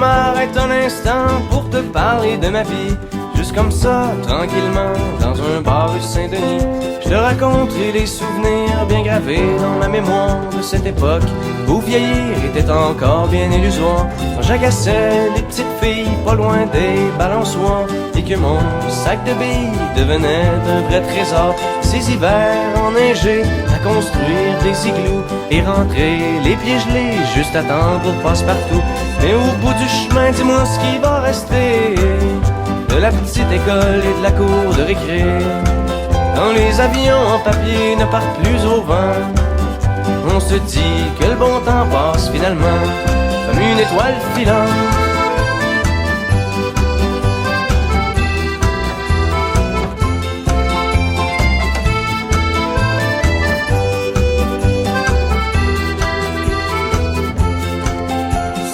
m'arrête un instant pour te parler de ma vie, juste comme ça, tranquillement, dans un bar rue Saint-Denis, je te raconterai les souvenirs bien gravés dans ma mémoire de cette époque où vieillir était encore bien illusoire, quand j'agaçais les petites filles pas loin des balançoires et que mon sac de billes devenait un vrai trésor. Ces hivers enneigés à construire des igloos et rentrer les pieds gelés juste à temps pour passe-partout. Mais au bout du chemin, dis-moi ce qui va rester de la petite école et de la cour de récré, quand les avions en papier ne partent plus au vent. On se dit que le bon temps passe finalement comme une étoile filante.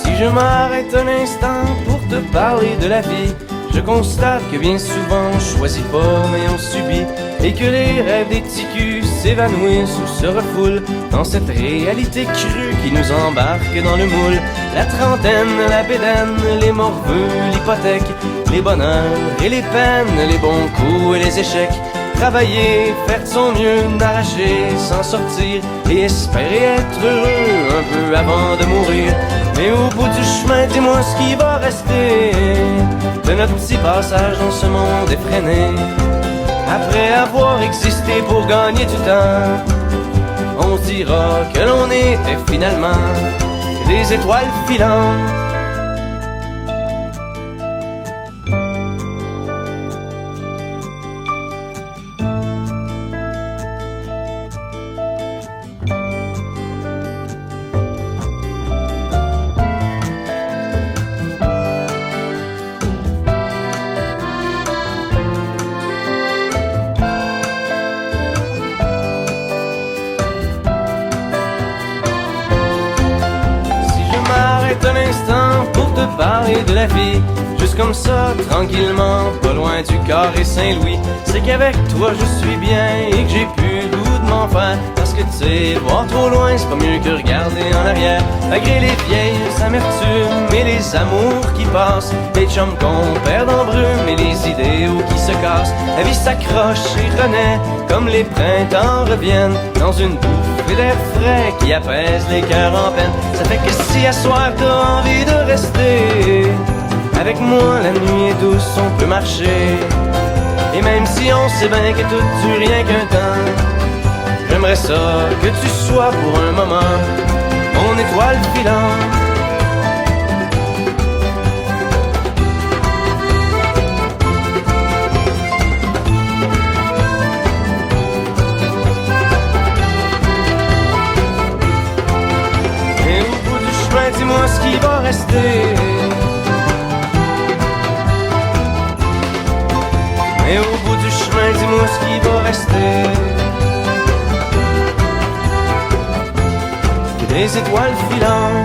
Si je m'arrête un instant pour te parler de la vie, je constate que bien souvent on choisit pas mais on subit, et que les rêves des ticus s'évanouissent ou se refoulent dans cette réalité crue qui nous embarque dans le moule. La trentaine, la bédaine, les morveux, l'hypothèque, les bonheurs et les peines, les bons coups et les échecs. Travailler, faire de son mieux, n'arracher, s'en sortir et espérer être heureux un peu avant de mourir. Mais au bout du chemin, dis-moi ce qui va rester de notre petit passage dans ce monde effréné. Après avoir existé pour gagner du temps, on se dira que l'on était finalement que des étoiles filantes. Un instant pour te parler de la vie, juste comme ça, tranquillement, pas loin du carré Saint-Louis, c'est qu'avec toi je suis bien et que j'ai plus le goût de m'en faire. Parce que tu sais, voir trop loin, c'est pas mieux que regarder en arrière. Malgré les vieilles amertumes et les amours qui passent, les chums qu'on perd en brume et les idéaux qui se cassent, la vie s'accroche et renaît comme les printemps reviennent dans une bouffée d'air frais qui apaise les cœurs en peine. Ça fait que si à soir t'as envie de rester avec moi, la nuit est douce, on peut marcher. Et même si on sait bien que tout dure rien qu'un temps, j'aimerais ça que tu sois pour un moment mon étoile filante. Et au bout du chemin, dis-moi ce qui va rester. Et au bout du chemin, dis-moi ce qui va rester. Des étoiles filantes.